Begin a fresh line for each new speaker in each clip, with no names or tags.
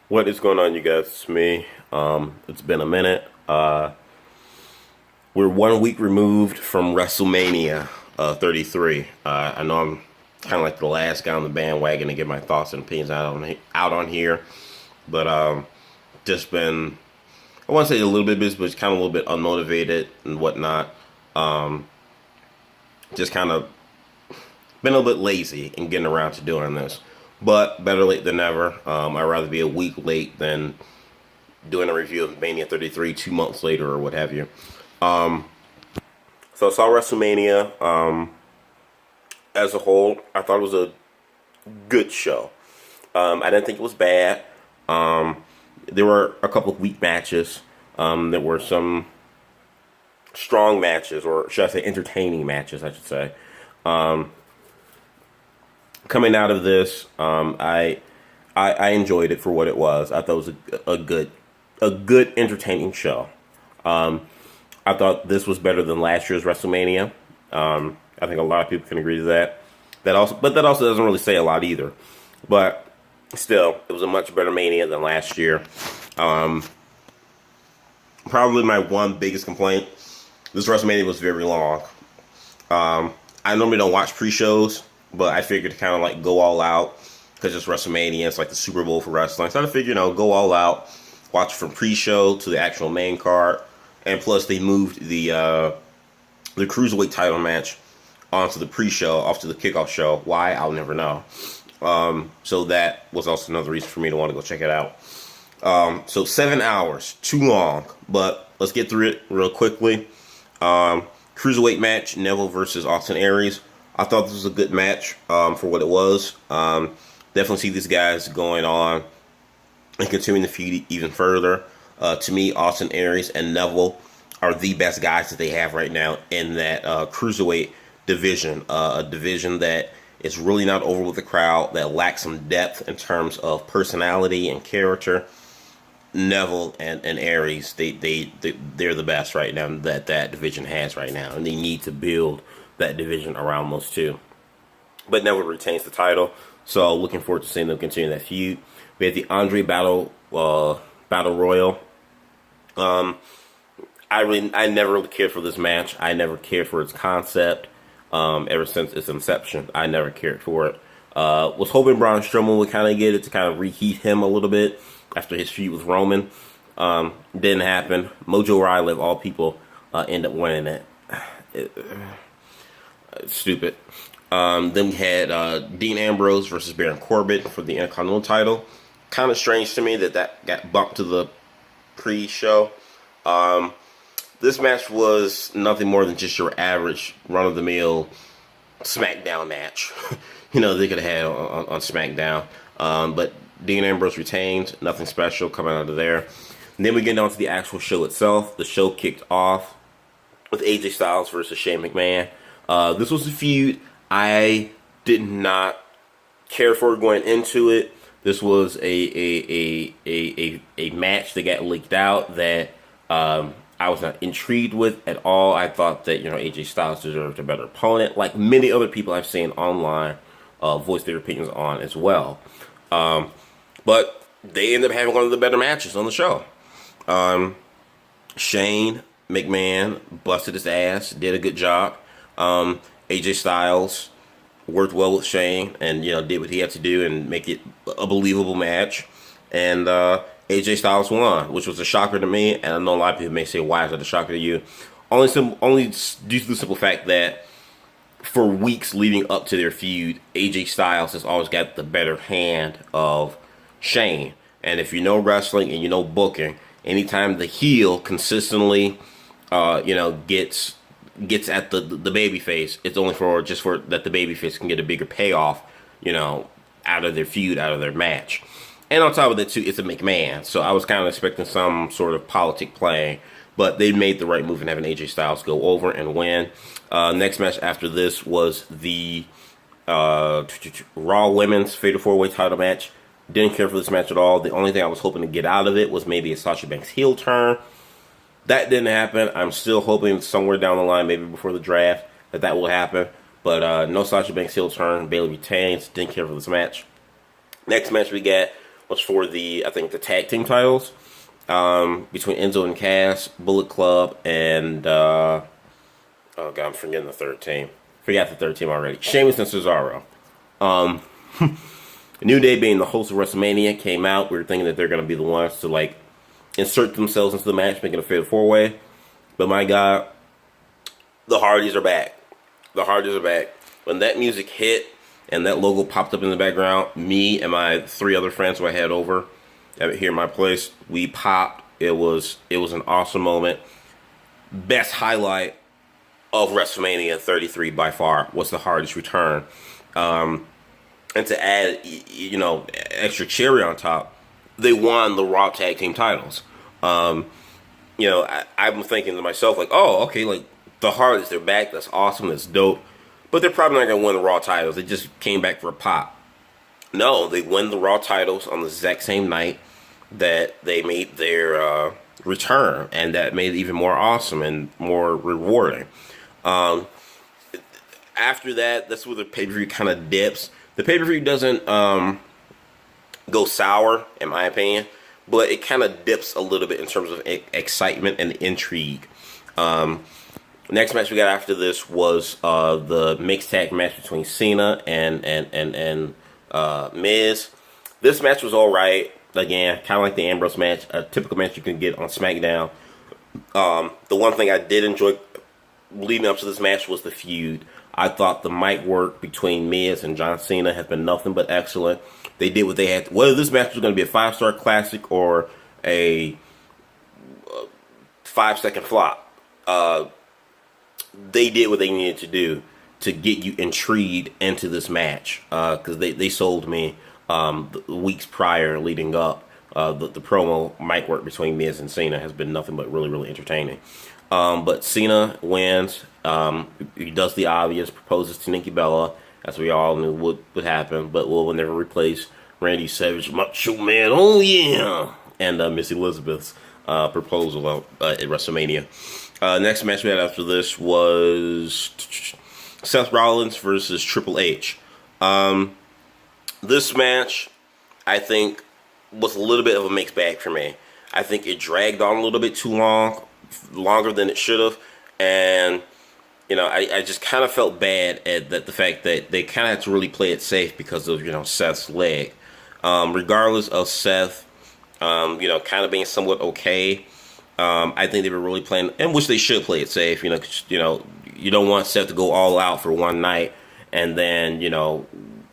What is going on, you guys? It's me. It's been a minute. We're 1 week removed from Wrestlemania 33. I know I'm kind of like the last guy on the bandwagon to get my thoughts and opinions out on here, but just been, I want to say a little bit busy, but it's kind of a little bit unmotivated and whatnot. Just kind of been a little bit lazy in getting around to doing this. But better late than never. I'd rather be a week late than doing a review of Mania 33 2 months later or what have you. So I saw WrestleMania. As a whole, I thought it was a good show. I didn't think it was bad. There were a couple of weak matches. There were some strong matches, or should I say entertaining matches, I should say. Coming out of this, I enjoyed it for what it was. I thought it was a good entertaining show. I thought this was better than last year's WrestleMania. I think a lot of people can agree to that. That also doesn't really say a lot either. But still, it was a much better Mania than last year. Probably my one biggest complaint: this WrestleMania was very long. I normally don't watch pre-shows, but I figured to kind of like go all out because it's WrestleMania. It's like the Super Bowl for wrestling. So I figured, go all out, watch from pre-show to the actual main card, and plus they moved the cruiserweight title match onto the pre-show, off to the kickoff show. Why? I'll never know. So that was also another reason for me to want to go check it out. So 7 hours, too long, but let's get through it real quickly. Cruiserweight match, Neville versus Austin Aries. I thought this was a good match for what it was. Definitely see these guys going on and continuing the feud even further. To me, Austin Aries and Neville are the best guys that they have right now in that cruiserweight division. A division that is really not over with the crowd, that lacks some depth in terms of personality and character. Neville and Aries, they're the best right now that division has right now, and they need to build that division around those two. But Neville retains the title, so looking forward to seeing them continue that feud. We had the Andre Battle Royal. I never really cared for this match. I never cared for its concept. Ever since its inception, I never cared for it. Was hoping Braun Strowman would kind of get it to kind of reheat him a little bit after his feud with Roman. Didn't happen. Mojo Rawley, of all people, end up winning it. Stupid. Then we had Dean Ambrose versus Baron Corbin for the Intercontinental title. Kind of strange to me that got bumped to the pre-show. This match was nothing more than just your average run-of-the-mill SmackDown match. They could have had on SmackDown. But Dean Ambrose retained. Nothing special coming out of there. And then we get down to the actual show itself. The show kicked off with AJ Styles versus Shane McMahon. This was a feud I did not care for going into it. This was a match that got leaked out that I was not intrigued with at all. I thought that AJ Styles deserved a better opponent, like many other people I've seen online voice their opinions on as well. But they ended up having one of the better matches on the show. Shane McMahon busted his ass, did a good job. AJ Styles worked well with Shane and did what he had to do and make it a believable match. And AJ Styles won, which was a shocker to me. And I know a lot of people may say, "Why is that a shocker to you?" Only due to the simple fact that for weeks leading up to their feud, AJ Styles has always got the better hand of Shane. And if you know wrestling and you know booking, anytime the heel consistently, gets at the babyface, it's only for that the babyface can get a bigger payoff, out of their feud, out of their match. And on top of that too, it's a McMahon, so I was kind of expecting some sort of politic playing, but they made the right move in having AJ Styles go over and win. Next match after this was the Raw Women's Fatal 4-Way title match. Didn't care for this match at all. The only thing I was hoping to get out of it was maybe a Sasha Banks heel turn. That didn't happen. I'm still hoping somewhere down the line, maybe before the draft, that will happen. But no Sasha Banks heel turn. Bayley retains. Didn't care for this match. Next match we got was for I think the tag team titles, between Enzo and Cass, Bullet Club, and oh god, I'm forgetting the third team. Forgot the third team already. Sheamus and Cesaro. New Day, being the host of WrestleMania, came out. We were thinking that they're going to be the ones to like insert themselves into the match, making a fatal 4-way. But my God, the Hardys are back. The Hardys are back. When that music hit and that logo popped up in the background, me and my 3 other friends who I had over here in my place, we popped. It was an awesome moment. Best highlight of WrestleMania 33 by far was the Hardys return. And to add, extra cherry on top, they won the Raw Tag Team titles. I'm thinking to myself, like, oh, okay, like, the Hardys, they're back. That's awesome. That's dope. But they're probably not going to win the Raw titles. They just came back for a pop. No, they win the Raw titles on the exact same night that they made their return. And that made it even more awesome and more rewarding. After that, that's where the pay-per-view kind of dips. The pay-per-view doesn't go sour, in my opinion, but it kind of dips a little bit in terms of excitement and intrigue. Next match we got after this was the mixed tag match between Cena and Miz. This match was all right. Again, kind of like the Ambrose match, a typical match you can get on SmackDown. The one thing I did enjoy leading up to this match was the feud. I thought the mic work between Miz and John Cena has been nothing but excellent. They did what they had. Whether this match was going to be a 5-star classic or a 5-second flop, they did what they needed to do to get you intrigued into this match. Because they sold me the weeks prior leading up. The promo mic work between Miz and Cena has been nothing but really, really entertaining. But Cena wins. He does the obvious, proposes to Nikki Bella, as we all knew would happen, but will never replace Randy Savage, Macho Man, oh yeah, and Miss Elizabeth's proposal at WrestleMania. Next match we had after this was Seth Rollins versus Triple H. This match, I think, was a little bit of a mixed bag for me. I think it dragged on a little bit too long, longer than it should have, and I just kind of felt bad at the fact that they kind of had to really play it safe because of Seth's leg. Regardless of Seth, kind of being somewhat okay, I think they were really playing, and which they should play it safe. You don't want Seth to go all out for one night, and then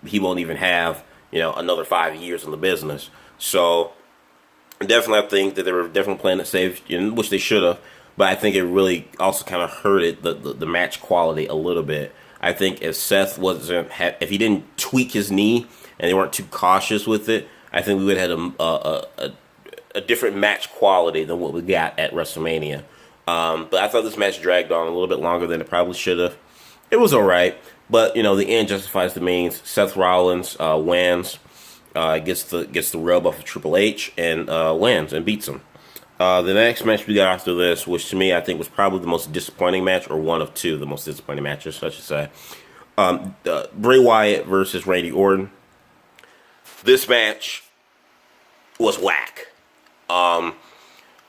he won't even have another 5 years in the business. So definitely, I think that they were definitely playing it safe, which they should have. But I think it really also kind of hurted the match quality a little bit. I think if Seth if he didn't tweak his knee and they weren't too cautious with it, I think we would have had a different match quality than what we got at WrestleMania. But I thought this match dragged on a little bit longer than it probably should have. It was all right, but the end justifies the means. Seth Rollins wins, gets the rub off of Triple H, and wins and beats him. The next match we got after this, which to me I think was probably the most disappointing match, or one of two the most disappointing matches, I should say. Bray Wyatt versus Randy Orton. This match was whack. All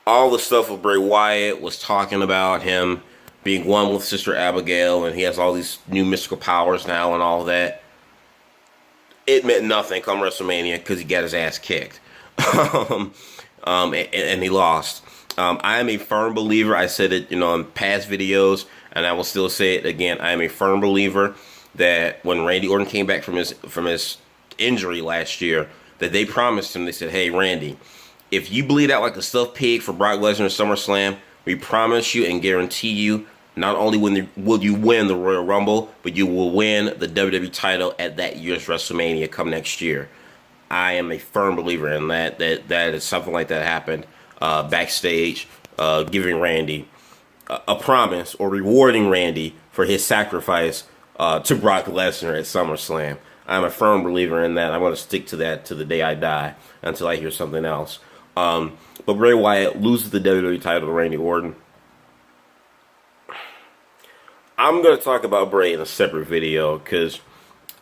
the stuff with Bray Wyatt was talking about him being one with Sister Abigail, and he has all these new mystical powers now and all that. It meant nothing come WrestleMania because he got his ass kicked. And he lost. I am a firm believer. I said it, in past videos, and I will still say it again. I am a firm believer that when Randy Orton came back from his injury last year, that they promised him. They said, "Hey, Randy, if you bleed out like a stuffed pig for Brock Lesnar at SummerSlam, we promise you and guarantee you, not only will you win the Royal Rumble, but you will win the WWE title at that year's WrestleMania come next year." I am a firm believer in that is something like that happened backstage, giving Randy a promise or rewarding Randy for his sacrifice to Brock Lesnar at SummerSlam. I'm a firm believer in that. I'm going to stick to that to the day I die until I hear something else. But Bray Wyatt loses the WWE title to Randy Orton. I'm going to talk about Bray in a separate video because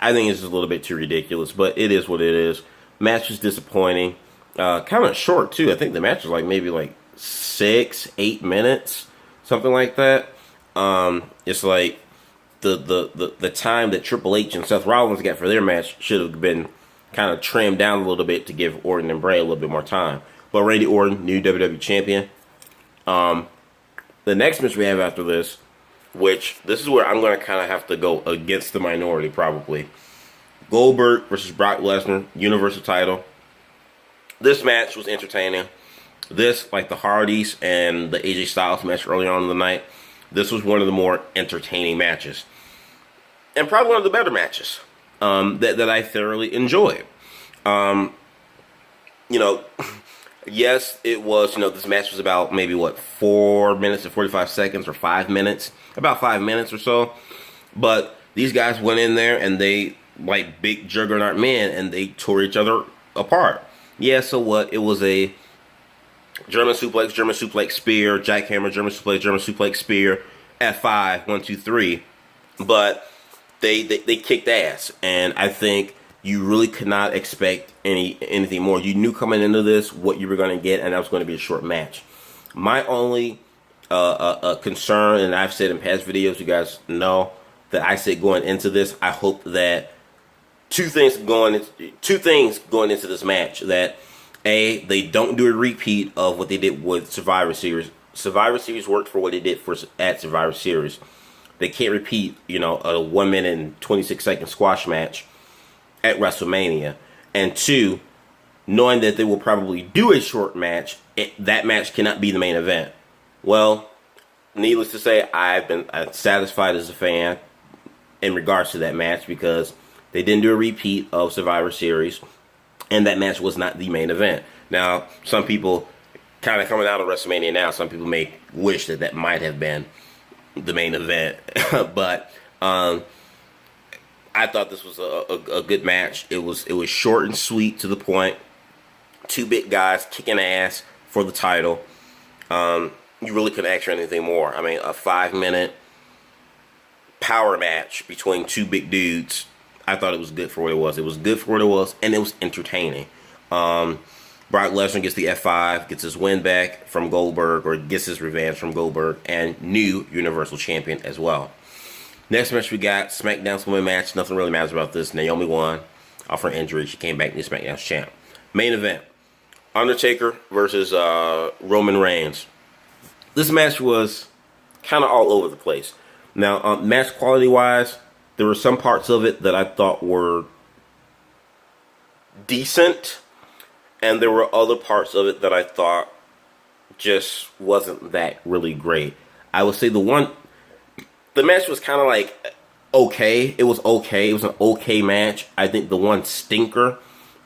I think it's just a little bit too ridiculous, but it is what it is. Match was disappointing. Kind of short too. I think the match was like maybe like 6-8 minutes, something like that. It's like the time that Triple H and Seth Rollins got for their match should have been kind of trimmed down a little bit to give Orton and Bray a little bit more time. But Randy Orton, new WWE champion. The next match we have after this, which this is where I'm going to kind of have to go against the minority probably. Goldberg versus Brock Lesnar, Universal title. This match was entertaining. This, like the Hardys and the AJ Styles match earlier on in the night, this was one of the more entertaining matches. And probably one of the better matches that I thoroughly enjoyed. Yes, it was, this match was about maybe, 4 minutes and 45 seconds or 5 minutes. About 5 minutes or so. But these guys went in there and they, like big juggernaut men, and they tore each other apart. Yeah, so what? It was a German suplex, spear, jackhammer, German suplex, spear, F5, 1, 2, 3. But they kicked ass, and I think you really could not expect anything more. You knew coming into this what you were going to get, and that was going to be a short match. My only concern, and I've said in past videos, you guys know that I said going into this, I hope that two things going into this match. That A, they don't do a repeat of what they did with Survivor Series. Survivor Series worked for what they did at Survivor Series. They can't repeat, a 1 minute and 26-second squash match at WrestleMania. And 2, knowing that they will probably do a short match, that match cannot be the main event. Well, needless to say, I'm satisfied as a fan in regards to that match, because they didn't do a repeat of Survivor Series, and that match was not the main event. Now, some people kind of coming out of WrestleMania now, some people may wish that might have been the main event. But I thought this was a good match. It was short and sweet, to the point. Two big guys kicking ass for the title. You really couldn't ask for anything more. I mean, a 5-minute power match between two big dudes. I thought it was good for what it was. It was good for what it was, and it was entertaining. Brock Lesnar gets the F5, gets his win back from Goldberg, or gets his revenge from Goldberg, and new Universal Champion as well. Next match we got, SmackDown's women match. Nothing really matters about this. Naomi won off her injury. She came back new SmackDown's champ. Main event, Undertaker versus Roman Reigns. This match was kind of all over the place. Now, match quality-wise, there were some parts of it that I thought were decent, and there were other parts of it that I thought just wasn't that really great. I would say the match was kind of like okay. It was okay. It was an okay match. I think the one stinker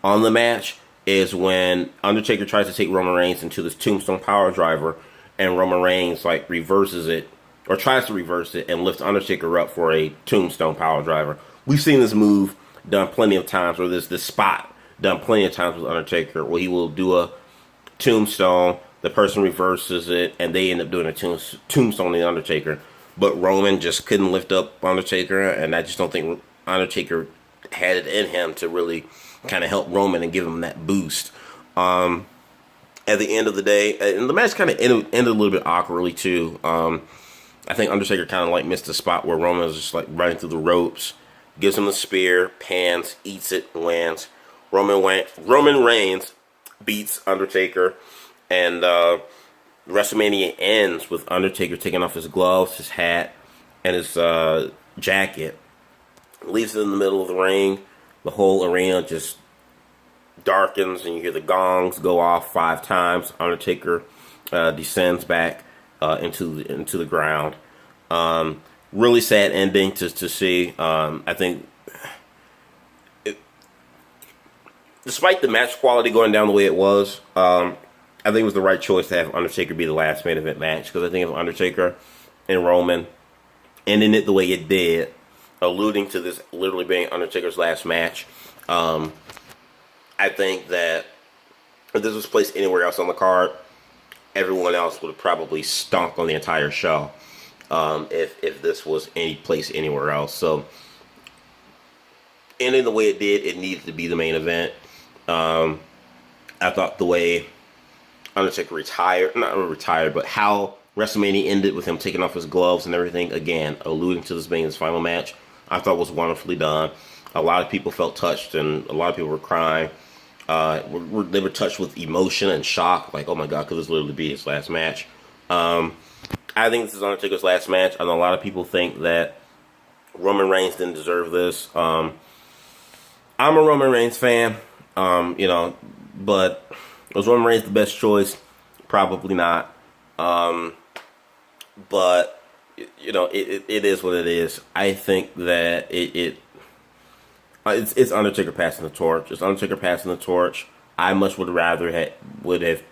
on the match is when Undertaker tries to take Roman Reigns into this Tombstone Power Driver, and Roman Reigns reverses it, or tries to reverse it, and lifts Undertaker up for a Tombstone Power Driver. We've seen this move done plenty of times, or this spot done plenty of times with Undertaker, where he will do a Tombstone, the person reverses it, and they end up doing a Tombstone on the Undertaker. But Roman just couldn't lift up Undertaker, and I just don't think Undertaker had it in him to really kind of help Roman and give him that boost. At the end of the day, and the match kind of ended a little bit awkwardly too. I think Undertaker kind of missed the spot where Roman was just running through the ropes, gives him the spear, pans, eats it, wins. Roman Reigns beats Undertaker, and WrestleMania ends with Undertaker taking off his gloves, his hat, and his jacket. Leaves it in the middle of the ring. The whole arena just darkens, and you hear the gongs go off 5 times. Undertaker descends back into the ground. Really sad ending to see. I think, despite the match quality going down the way it was, I think it was the right choice to have Undertaker be the last main event match, because I think if Undertaker and Roman ending it the way it did, alluding to this literally being Undertaker's last match, I think that if this was placed anywhere else on the card, everyone else would have probably stunk on the entire show. If this was any place anywhere else. So, ending the way it did, it needed to be the main event. I thought the way Undertaker retired, not retired, but how WrestleMania ended with him taking off his gloves and everything, again, alluding to this being his final match, I thought was wonderfully done. A lot of people felt touched and a lot of people were crying. They were touched with emotion and shock, like, oh my God, could this literally be his last match? I think this is Undertaker's last match. I know a lot of people think that Roman Reigns didn't deserve this. I'm a Roman Reigns fan, but was Roman Reigns the best choice? Probably not. But it is what it is. I think that it's Undertaker passing the torch. It's Undertaker passing the torch. I much would have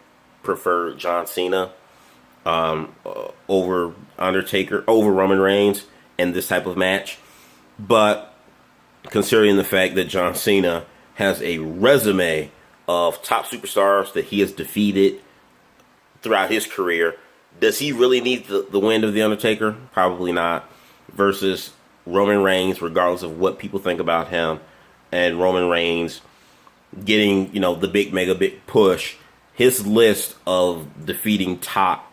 preferred John Cena over Roman Reigns in this type of match. But considering the fact that John Cena has a resume of top superstars that he has defeated throughout his career, does he really need the win of The Undertaker? Probably not. Versus Roman Reigns, regardless of what people think about him, and Roman Reigns getting, the big push. His list of defeating top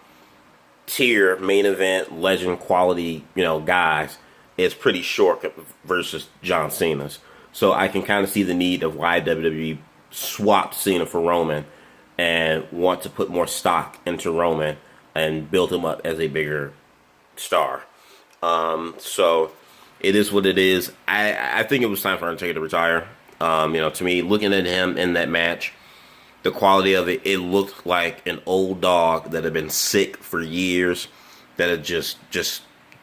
tier main event legend quality, guys is pretty short versus John Cena's. So I can kind of see the need of why WWE swapped Cena for Roman and want to put more stock into Roman and build him up as a bigger star. So it is what it is. I think it was time for Undertaker to retire. To me, looking at him in that match, the quality of it looked like an old dog that had been sick for years, that had just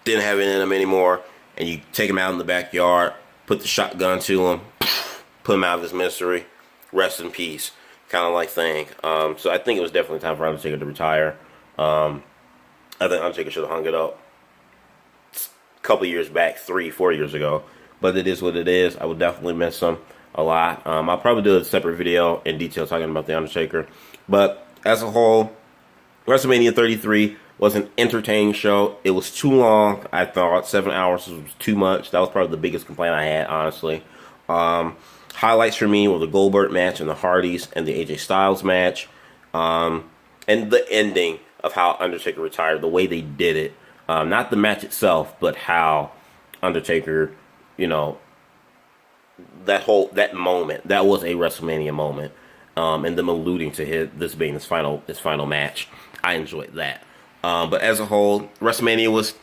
didn't have it in him anymore. And you take him out in the backyard, put the shotgun to him, put him out of his misery, rest in peace, kind of like thing. So I think it was definitely time for Undertaker to retire. I think Undertaker should have hung it up a couple years back, 3-4 years ago. But it is what it is. I would definitely miss him a lot. I'll probably do a separate video in detail talking about The Undertaker. But as a whole, WrestleMania 33 was an entertaining show. It was too long, I thought. 7 hours was too much. That was probably the biggest complaint I had, honestly. Highlights for me were the Goldberg match and the Hardys and the AJ Styles match. And the ending of how Undertaker retired, the way they did it. Not the match itself, but how Undertaker, that moment, that was a WrestleMania moment. And them alluding to this being his final match. I enjoyed that. But as a whole, WrestleMania was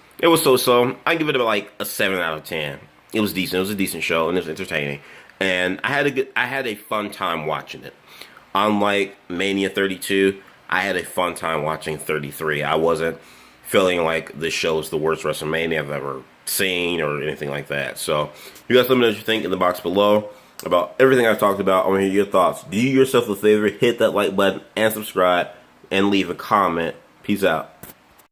so-so. I give it like a 7 out of 10. It was decent. It was a decent show and it was entertaining. And I had a fun time watching it. Unlike Mania 32, I had a fun time watching 33. I wasn't feeling like this show is the worst WrestleMania I've ever seen or anything like that. So, you guys let me know what you think in the box below about everything I've talked about. I want to hear your thoughts. Do yourself a favor, hit that like button and subscribe, and leave a comment. Peace out.